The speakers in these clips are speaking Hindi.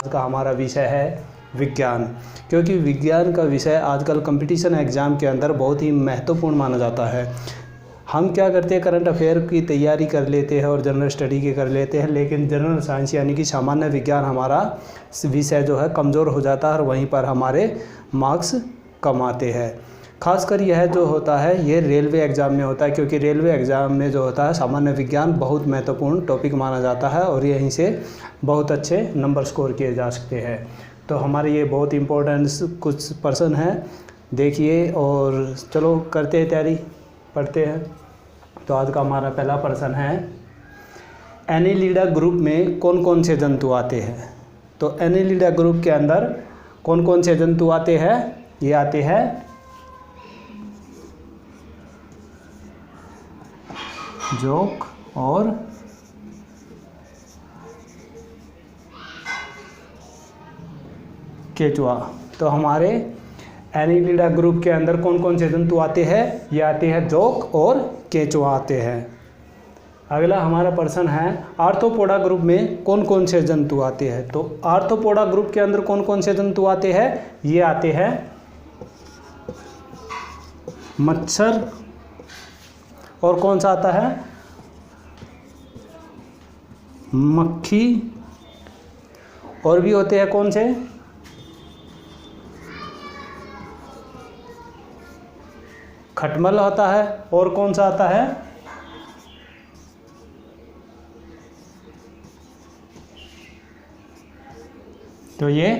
का हमारा विषय है विज्ञान, क्योंकि विज्ञान का विषय आजकल कंपटीशन एग्ज़ाम के अंदर बहुत ही महत्वपूर्ण माना जाता है। हम क्या करते हैं, करंट अफेयर की तैयारी कर लेते हैं और जनरल स्टडी की कर लेते हैं, लेकिन जनरल साइंस यानी कि सामान्य विज्ञान हमारा विषय जो है कमज़ोर हो जाता है और वहीं पर हमारे मार्क्स कम आते हैं। खासकर यह जो होता है ये रेलवे एग्ज़ाम में होता है, क्योंकि रेलवे एग्ज़ाम में जो होता है सामान्य विज्ञान बहुत महत्वपूर्ण टॉपिक माना जाता है और यहीं से बहुत अच्छे नंबर स्कोर किए जा सकते हैं। तो हमारे ये बहुत इम्पोर्टेंट कुछ पर्सन हैं, देखिए और चलो करते हैं तैयारी, पढ़ते हैं। तो आज का हमारा पहला पर्सन है, एनीलिडा ग्रुप में कौन कौन से जंतु आते हैं। तो एनीलिडा ग्रुप के अंदर कौन कौन से जंतु आते हैं, ये आते हैं जोंक और केचुआ। तो हमारे एनीलिडा ग्रुप के अंदर कौन कौन से जंतु आते हैं, ये आते हैं जोंक और केचुआ आते हैं। अगला हमारा प्रश्न है, आर्थ्रोपोडा ग्रुप में कौन कौन से जंतु आते हैं। तो आर्थ्रोपोडा ग्रुप के अंदर कौन कौन से जंतु आते हैं, ये आते हैं मच्छर और कौन सा आता है, मक्खी, और भी होते हैं कौन से, खटमल आता है, और कौन सा आता है, तो ये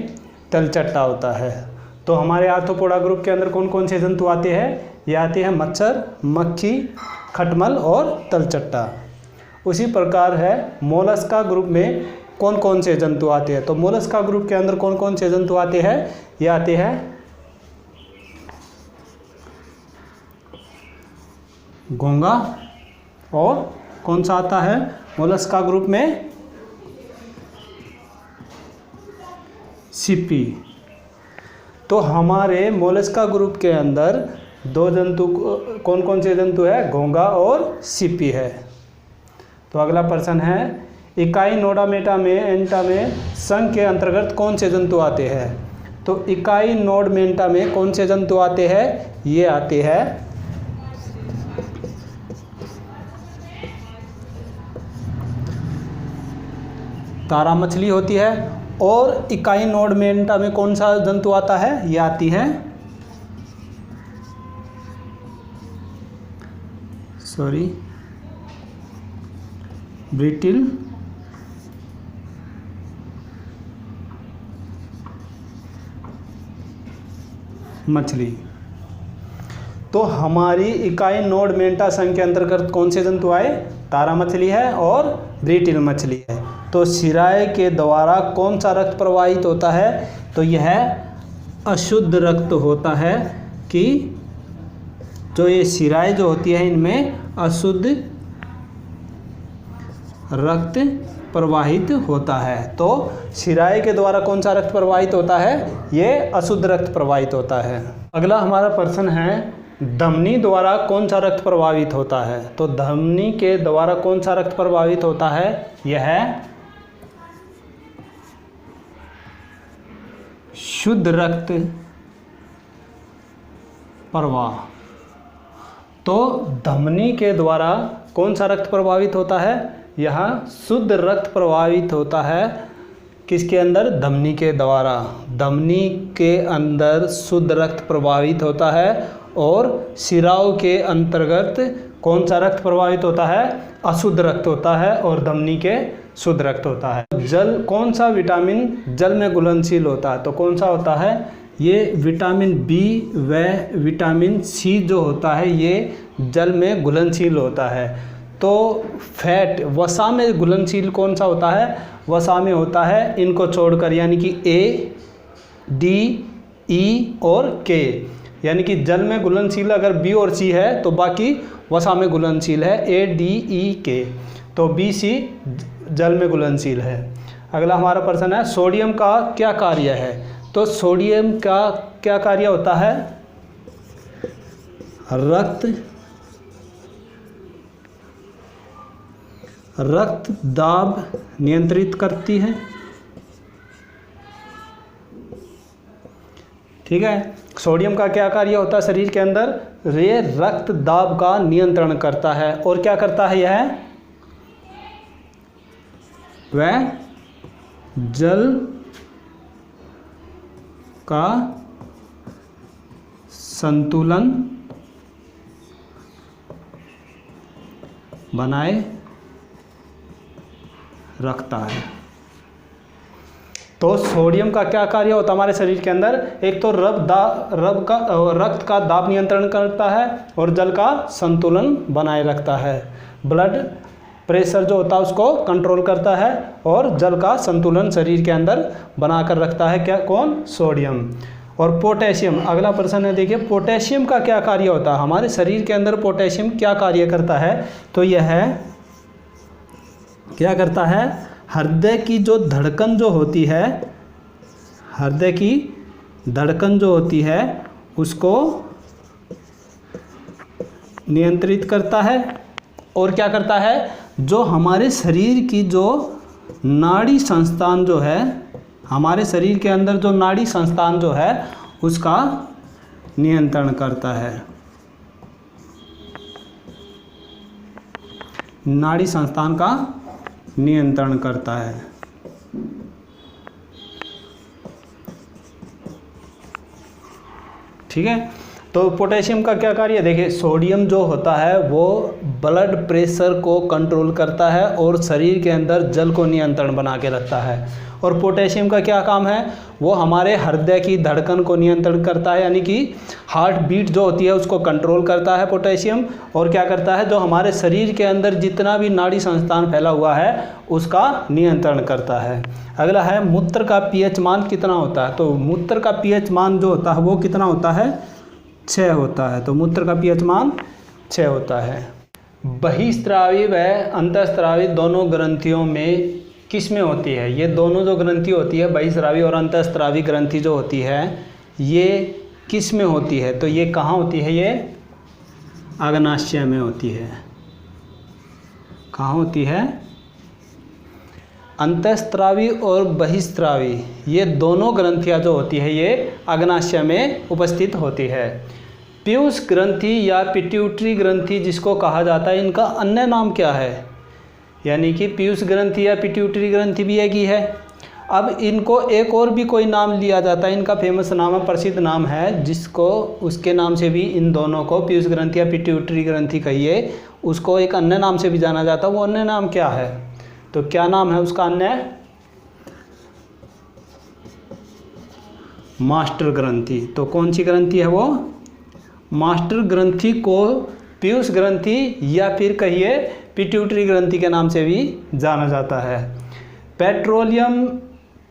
तलचट्टा होता है। तो हमारे आर्थ्रोपोडा ग्रुप के अंदर कौन कौन से जंतु आते हैं, ये आते हैं मच्छर, मक्खी, खटमल और तलचट्टा। उसी प्रकार है मोलस्का ग्रुप में कौन कौन से जंतु आते हैं। तो मोलस्का ग्रुप के अंदर कौन कौन से जंतु आते हैं, ये आते हैं घोंगा, और कौन सा आता है मोलस्का ग्रुप में, सीपी। तो हमारे मोलस्का ग्रुप के अंदर दो जंतु कौन कौन से जंतु है, घोंगा और सीपी है। तो अगला प्रश्न है, इकाई नोडामेटा में एंटा में संघ के अंतर्गत कौन से जंतु आते हैं। तो इकाई नोडमेंटा में कौन से जंतु आते हैं, ये आते हैं तारा मछली होती है। और इकाई नोडमेंटा में कौन सा जंतु आता है, ये आती है ब्रिटिल मछली। तो हमारी इकाई नोडमेंटा संघ के अंतर्गत कौन से जंतु आए, तारा मछली है और ब्रिटिल मछली है। तो शिराए के द्वारा कौन सा रक्त प्रवाहित होता है, तो यह अशुद्ध रक्त होता है, कि जो ये शिराएँ जो होती है इनमें अशुद्ध रक्त प्रवाहित होता है। तो शिराए के द्वारा कौन सा रक्त प्रवाहित होता है, ये अशुद्ध रक्त प्रवाहित होता है। अगला हमारा प्रश्न है, धमनी द्वारा कौन सा रक्त प्रवाहित होता है। तो धमनी के द्वारा कौन सा रक्त प्रवाहित होता है, यह शुद्ध रक्त प्रवाह। तो धमनी के द्वारा कौन सा रक्त प्रवाहित होता है, यहाँ शुद्ध रक्त प्रवाहित होता है, किसके अंदर, धमनी के द्वारा। धमनी के अंदर शुद्ध रक्त प्रवाहित होता है और शिराओं के अंतर्गत कौन सा रक्त प्रवाहित होता है, अशुद्ध रक्त होता है, और धमनी के शुद्ध रक्त होता है। जल, कौन सा विटामिन जल में घुलनशील होता है। तो कौन सा होता है, ये विटामिन बी व विटामिन सी जो होता है ये जल में घुलनशील होता है। तो फैट, वसा में घुलनशील कौन सा होता है, वसा में होता है इनको छोड़कर, यानी कि ए, डी, ई और के। यानी कि जल में घुलनशील अगर बी और सी है तो बाकी वसा में घुलनशील है ए, डी, ई, के। तो बी, सी जल में घुलनशील है। अगला हमारा प्रश्न है, सोडियम का क्या कार्य है। तो सोडियम का क्या कार्य होता है, रक्त दाब नियंत्रित करती है, ठीक है। सोडियम का क्या कार्य होता है शरीर के अंदर? ये रक्त दाब का नियंत्रण करता है। और क्या करता है यह? वह जल का संतुलन बनाए रखता है। तो सोडियम का क्या कार्य होता है हमारे शरीर के अंदर? एक तो रक्त का दाब नियंत्रण करता है और जल का संतुलन बनाए रखता है। ब्लड प्रेशर जो होता है उसको कंट्रोल करता है और जल का संतुलन शरीर के अंदर बनाकर रखता है। क्या? कौन? सोडियम। और पोटेशियम, अगला प्रश्न है, देखिए पोटेशियम का क्या कार्य होता है हमारे शरीर के अंदर? पोटेशियम क्या कार्य करता है? तो यह क्या करता है? हृदय की जो धड़कन जो होती है, हृदय की धड़कन जो होती है उसको नियंत्रित करता है। और क्या करता है? जो हमारे शरीर की जो नाड़ी संस्थान जो है, हमारे शरीर के अंदर जो नाड़ी संस्थान जो है उसका नियंत्रण करता है। नाड़ी संस्थान का नियंत्रण करता है। ठीक है। तो पोटेशियम का क्या कार्य है? देखिए सोडियम जो होता है वो ब्लड प्रेशर को कंट्रोल करता है और शरीर के अंदर जल को नियंत्रण बना के रखता है। और पोटेशियम का क्या काम है? वो हमारे हृदय की धड़कन को नियंत्रण करता है, यानी कि हार्ट बीट जो होती है उसको कंट्रोल करता है पोटेशियम। और क्या करता है? जो हमारे शरीर के अंदर जितना भी नाड़ी संस्थान फैला हुआ है उसका नियंत्रण करता है। अगला है मूत्र का पीएच मान कितना होता है? तो मूत्र का पीएच मान जो होता है वो कितना होता है? 6 होता है। तो मूत्र का पीएच मान 6 होता है। बहिस्रावी व अंतःस्रावी दोनों ग्रंथियों में किस में होती है? ये दोनों जो ग्रंथि होती है, बहिस्रावी और अंतःस्रावी ग्रंथि जो होती है, ये किस में होती है? तो ये कहाँ होती है? ये अग्नाशय में होती है। कहाँ होती है? अंतःस्रावी और बहिस्रावी ये दोनों ग्रंथियाँ जो होती है ये अग्नाशय में उपस्थित होती है। पीयूष ग्रंथि या पिट्यूटरी ग्रंथि जिसको कहा जाता है, इनका अन्य नाम क्या है? यानी कि पीयूष ग्रंथि या पिट्यूटरी ग्रंथि भी एक ही है। अब इनको एक और भी कोई नाम लिया जाता है, इनका फेमस नाम है, प्रसिद्ध नाम है, जिसको उसके नाम से भी इन दोनों को पीयूष ग्रंथि या पिट्यूटरी ग्रंथि कहिए, उसको एक अन्य नाम से भी जाना जाता है। वो अन्य नाम क्या है? तो क्या नाम है उसका अन्य? मास्टर ग्रंथि। तो कौन सी ग्रंथि है वो? मास्टर ग्रंथि को पीयूष ग्रंथि या फिर कहिए पिट्यूटरी ग्रंथि के नाम से भी जाना जाता है। पेट्रोलियम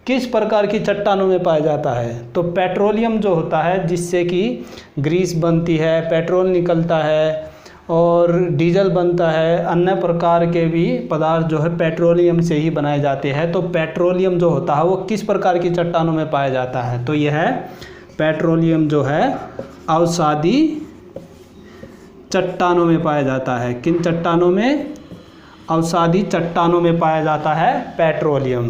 किस प्रकार की चट्टानों में पाया जाता है? तो पेट्रोलियम जो होता है जिससे कि ग्रीस बनती है, पेट्रोल निकलता है और डीजल बनता है, अन्य प्रकार के भी पदार्थ जो है पेट्रोलियम से ही बनाए जाते हैं। तो पेट्रोलियम जो होता है वो किस प्रकार की चट्टानों में पाया जाता है? तो यह पेट्रोलियम जो है अवसादी चट्टानों में पाया जाता है। किन चट्टानों में? अवसादी चट्टानों में पाया जाता है पेट्रोलियम।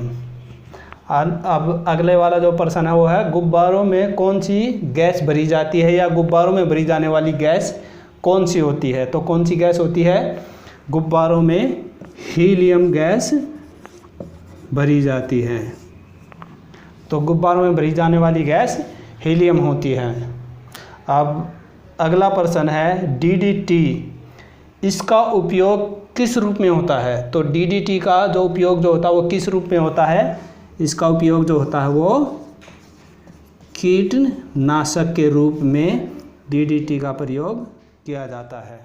अब अगले वाला जो प्रश्न है वो है, गुब्बारों में कौन सी गैस भरी जाती है या गुब्बारों में भरी जाने वाली गैस कौन सी होती है? तो कौन सी गैस होती है? गुब्बारों में हीलियम गैस भरी जाती है। तो गुब्बारों में भरी जाने वाली गैस हीलियम होती है। अब अगला प्रश्न है, डीडीटी इसका उपयोग किस रूप में होता है? तो डीडीटी का जो उपयोग जो होता है वो किस रूप में होता है? इसका उपयोग जो होता है वो कीटनाशक के रूप में डीडीटी का प्रयोग किया जाता है।